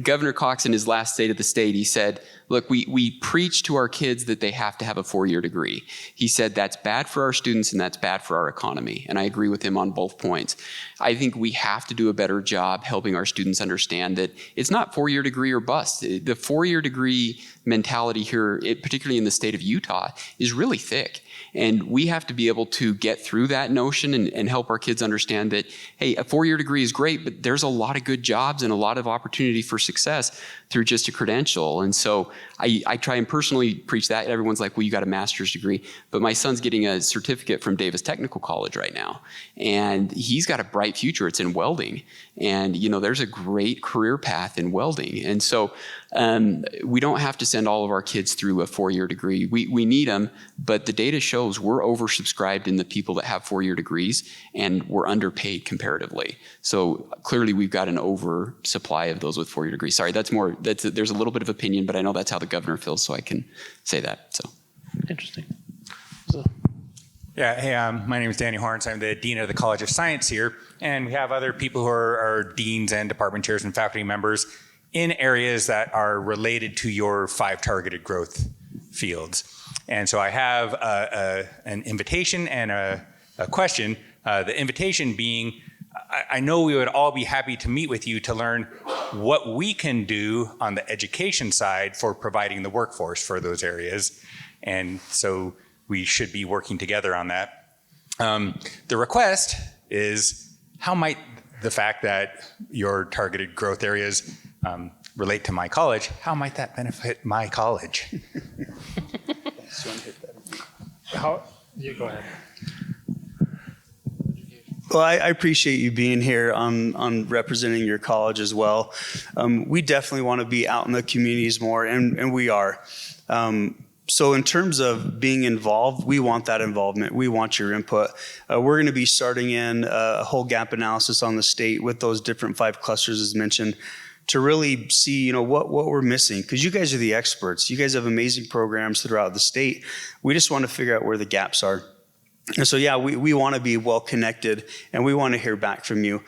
Governor Cox, in his last State of the State, he said, look, we preach to our kids that they have to have a 4-year degree. He said that's bad for our students and that's bad for our economy. And I agree with him on both points. I think we have to do a better job helping our students understand that it's not 4-year degree or bust. The 4-year degree mentality here, particularly in the state of Utah, is really thick. And we have to be able to get through that notion and help our kids understand that, hey, a 4-year degree is great, but there's a lot of good jobs and a lot of opportunity for success through just a credential. And so I try and personally preach that. Everyone's like, well, you got a master's degree. But my son's getting a certificate from Davis Technical College right now. And he's got a bright future. It's in welding. And, there's a great career path in welding. And so we don't have to send all of our kids through a 4-year degree. We need them, but the data shows we're oversubscribed in the people that have 4-year degrees, and we're underpaid comparatively. So clearly we've got an oversupply of those with 4-year degrees. Sorry, there's a little bit of opinion, but I know that's how the governor feels, so I can say that. So interesting. Yeah, hey, my name is Danny Horns. I'm the Dean of the College of Science here, and we have other people who are deans and department chairs and faculty members in areas that are related to your 5 targeted growth fields. And so I have an invitation and a question. The invitation being, I know we would all be happy to meet with you to learn what we can do on the education side for providing the workforce for those areas. And so we should be working together on that. The request is, how might the fact that your targeted growth areas relate to my college, how might that benefit my college? You go ahead. Well, I appreciate you being here on representing your college as well. We definitely want to be out in the communities more, and we are. So in terms of being involved, we want that involvement. We want your input. We're going to be starting in a whole gap analysis on the state with those different 5 clusters as mentioned to really see, what we're missing, because you guys are the experts. You guys have amazing programs throughout the state. We just want to figure out where the gaps are. And so, yeah, we want to be well connected, and we want to hear back from you.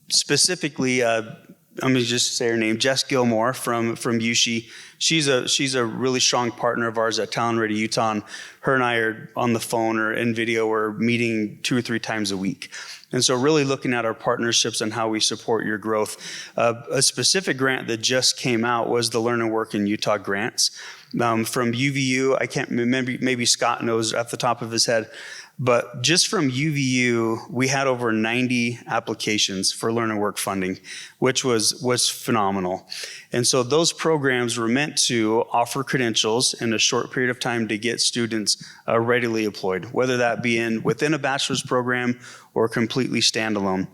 Specifically, I'm going to just say her name, Jess Gilmore from USHE. She's a really strong partner of ours at Talent Ready Utah. And her and I are on the phone or in video. We're meeting 2 or 3 times a week. And so really looking at our partnerships and how we support your growth. A specific grant that just came out was the Learn and Work in Utah grants. From UVU, I can't remember, maybe Scott knows off the top of his head, but just from UVU, we had over 90 applications for Learn and Work funding, which was phenomenal. And so those programs were meant to offer credentials in a short period of time to get students readily employed, whether that be within a bachelor's program or completely standalone.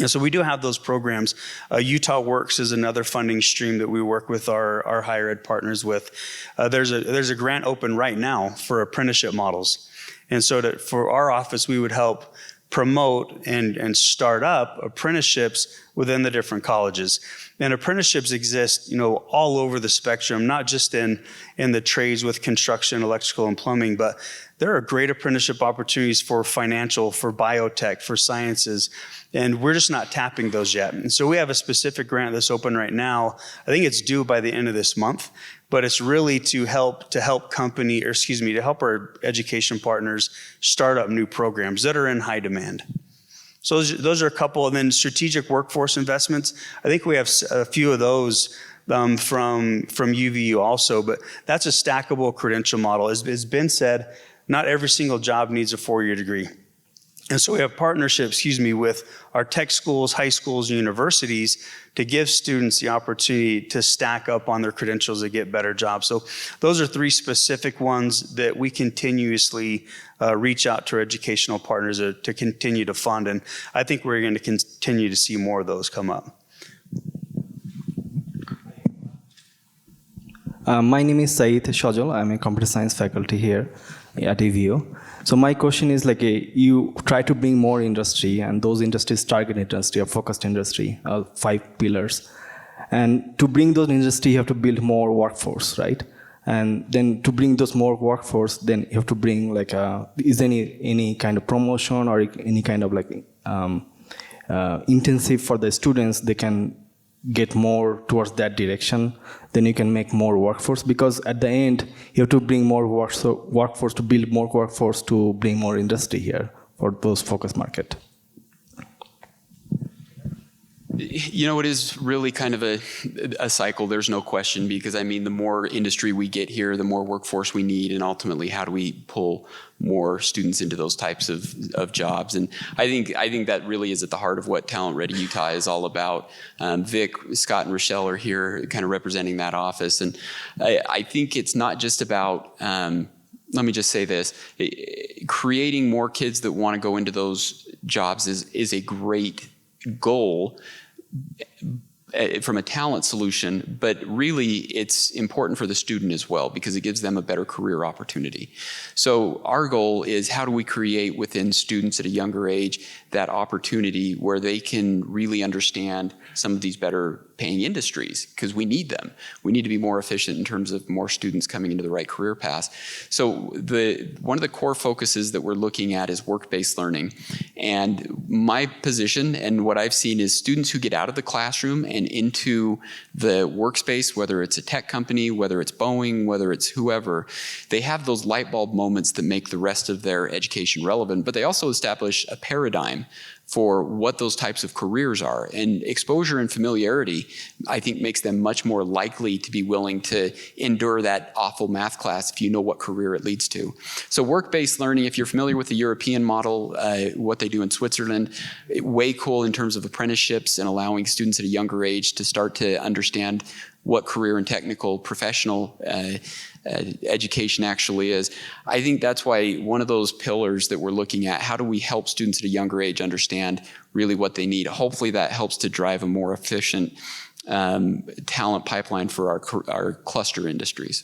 And so we do have those programs. Utah Works is another funding stream that we work with our higher ed partners with. There's a grant open right now for apprenticeship models. And so for our office, we would help promote and start up apprenticeships within the different colleges. And apprenticeships exist, all over the spectrum, not just in the trades with construction, electrical, and plumbing, but there are great apprenticeship opportunities for financial, for biotech, for sciences, and we're just not tapping those yet. And so we have a specific grant that's open right now. I think it's due by the end of this month, but it's really to help our education partners start up new programs that are in high demand. So those are a couple, and then strategic workforce investments. I think we have a few of those from UVU also, but that's a stackable credential model. As has been said, not every single job needs a 4-year degree. And so we have partnerships, with our tech schools, high schools, and universities to give students the opportunity to stack up on their credentials to get better jobs. So those are 3 specific ones that we continuously reach out to our educational partners to continue to fund. And I think we're going to continue to see more of those come up. My name is Saeed Shajal. I'm a computer science faculty here at UVU. So my question is you try to bring more industry, and those industries, target industry or focused industry, 5 pillars. And to bring those industry, you have to build more workforce, right? And then to bring those more workforce, then you have to bring is there any kind of promotion or any kind of intensive for the students, they can get more towards that direction, then you can make more workforce, because at the end you have to bring more workforce to build more workforce to bring more industry here for those focus market. It is really kind of a cycle, there's no question, because the more industry we get here, the more workforce we need, and ultimately how do we pull more students into those types of jobs. And I think that really is at the heart of what Talent Ready Utah is all about. Vic, Scott, and Rochelle are here kind of representing that office. And I think it's not just about, let me just say this, creating more kids that want to go into those jobs is a great goal. from a talent solution, but really it's important for the student as well because it gives them a better career opportunity. So our goal is how do we create within students at a younger age that opportunity where they can really understand some of these better paying industries because we need them. We need to be more efficient in terms of more students coming into the right career path. So one of the core focuses that we're looking at is work-based learning. And my position and what I've seen is students who get out of the classroom and into the workspace, whether it's a tech company, whether it's Boeing, whether it's whoever, they have those light bulb moments that make the rest of their education relevant, but they also establish a paradigm for what those types of careers are. And exposure and familiarity, I think, makes them much more likely to be willing to endure that awful math class if you know what career it leads to. So work-based learning, if you're familiar with the European model, what they do in Switzerland, way cool in terms of apprenticeships and allowing students at a younger age to start to understand what career and technical professional education actually is. I think that's why one of those pillars that we're looking at, how do we help students at a younger age understand really what they need? Hopefully that helps to drive a more efficient talent pipeline for our cluster industries.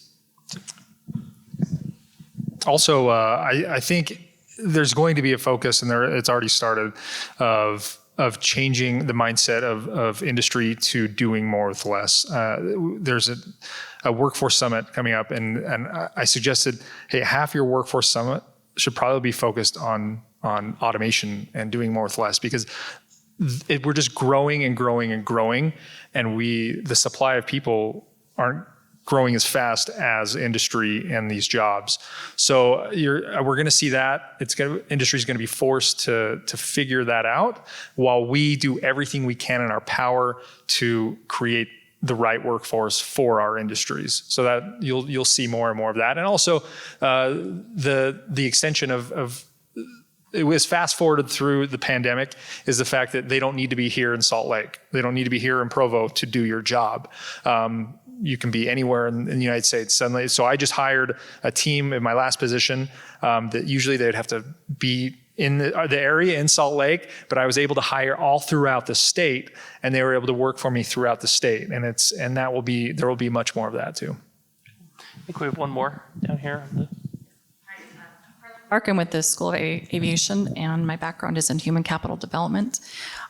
Also, I think there's going to be a focus, and it's already started, of changing the mindset of industry to doing more with less. There's a workforce summit coming up, and I suggested, hey, half your workforce summit should probably be focused on automation and doing more with less, because we're just growing and growing and growing, and the supply of people aren't growing as fast as industry and these jobs. So we're going to see that. Industry is going to be forced to figure that out while we do everything we can in our power to create the right workforce for our industries. So that you'll see more and more of that. And also the extension of it was fast forwarded through the pandemic is the fact that they don't need to be here in Salt Lake. They don't need to be here in Provo to do your job. You can be anywhere in the United States suddenly. So I just hired a team in my last position that usually they'd have to be in the area in Salt Lake, but I was able to hire all throughout the state, and they were able to work for me throughout the state. And there will be much more of that too. I think we have one more down here. I'm with the School of Aviation, and my background is in human capital development.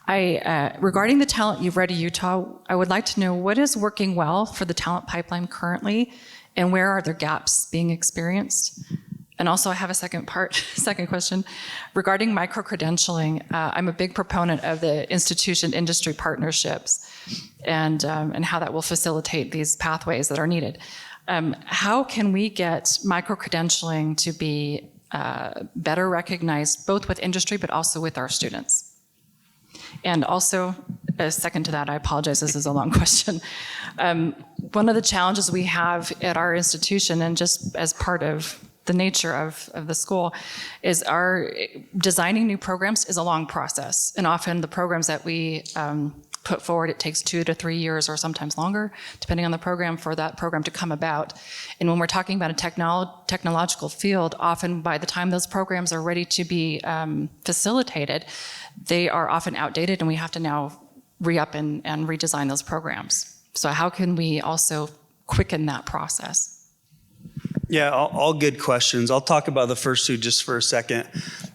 Regarding the talent you've read at Utah, I would like to know what is working well for the talent pipeline currently, and where are there gaps being experienced? And also, I have a second question. Regarding micro-credentialing, I'm a big proponent of the institution-industry partnerships and how that will facilitate these pathways that are needed. How can we get micro-credentialing to be better recognized both with industry but also with our students? And also, a second to that, I apologize, this is a long question. One of the challenges we have at our institution, and just as part of the nature of the school, is our designing new programs is a long process. And often the programs that we put forward, it takes 2 to 3 years or sometimes longer, depending on the program, for that program to come about. And when we're talking about a technological field, often by the time those programs are ready to be facilitated, they are often outdated, and we have to now re-up and redesign those programs. So how can we also quicken that process? Yeah, all good questions. I'll talk about the first two just for a second.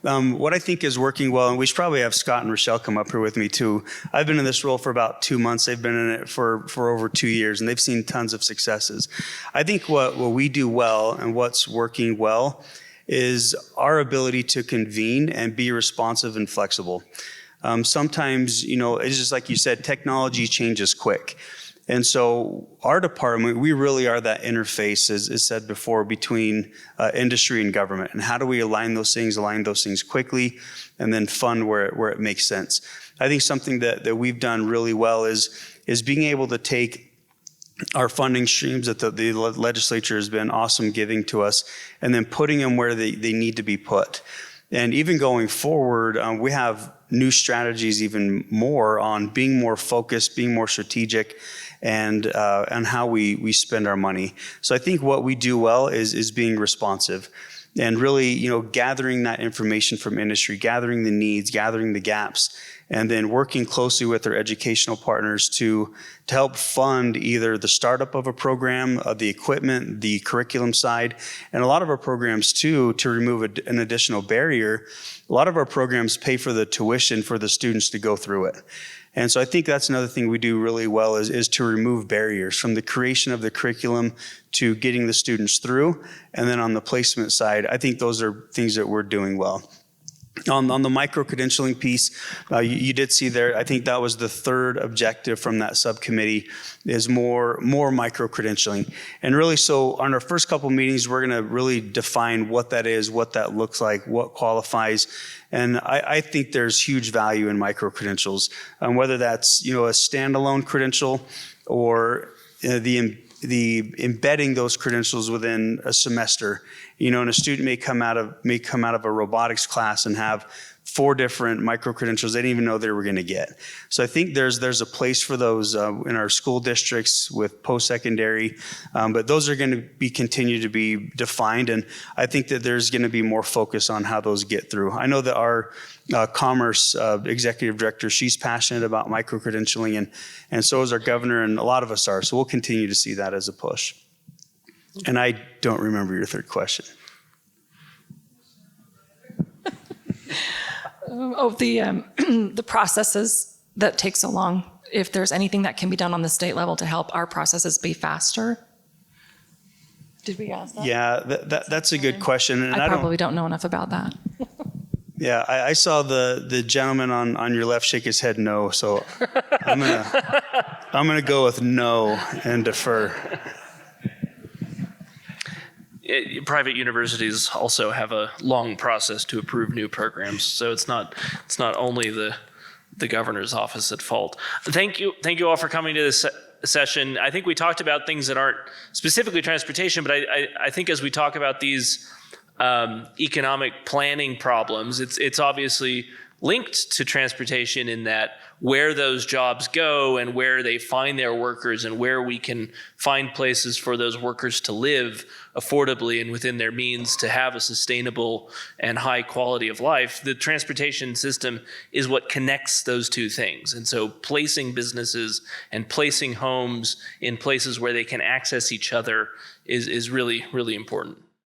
What I think is working well, and we should probably have Scott and Rochelle come up here with me too. I've been in this role for about 2 months. They've been in it for over 2 years, and they've seen tons of successes. I think what we do well and what's working well is our ability to convene and be responsive and flexible. Sometimes, it's just like you said, technology changes quick. And so our department, we really are that interface, as said before, between industry and government. And how do we align those things quickly, and then fund where it makes sense. I think something that we've done really well is being able to take our funding streams that the legislature has been awesome giving to us, and then putting them where they need to be put. And even going forward, we have new strategies even more on being more focused, being more strategic, and how we spend our money. So I think what we do well is being responsive. and really, gathering that information from industry, gathering the needs, gathering the gaps, and then working closely with our educational partners to help fund either the startup of a program, the equipment, the curriculum side, and a lot of our programs too, to remove an additional barrier. A lot of our programs pay for the tuition for the students to go through it. And so I think that's another thing we do really well is to remove barriers from the creation of the curriculum to getting the students through. And then on the placement side, I think those are things that we're doing well. On the micro-credentialing piece, you did see there, I think that was the third objective from that subcommittee, is more micro-credentialing. And really, so on our first couple meetings, we're going to really define what that is, what that looks like, what qualifies. And I think there's huge value in micro-credentials, whether that's, a standalone credential or the embedding those credentials within a semester. And a student may come out of a robotics class and have 4 different micro-credentials they didn't even know they were going to get. So I think there's a place for those in our school districts with post-secondary, but those are going to continue to be defined, and I think that there's going to be more focus on how those get through. I know that our commerce executive director, she's passionate about micro-credentialing, and so is our governor, and a lot of us are, so we'll continue to see that as a push. And I don't remember your third question. The processes that take so long, if there's anything that can be done on the state level to help our processes be faster? Did we ask that? Yeah, that's a good question. And I probably don't know enough about that. Yeah, I saw the gentleman on your left shake his head no, so I'm gonna go with no and defer. Private universities also have a long process to approve new programs, so it's not only the governor's office at fault. Thank you all for coming to this session. I think we talked about things that aren't specifically transportation, but I think as we talk about these economic planning problems, it's obviously linked to transportation in that where those jobs go and where they find their workers and where we can find places for those workers to live affordably and within their means to have a sustainable and high quality of life. The transportation system is what connects those two things. And so placing businesses and placing homes in places where they can access each other is really, really important.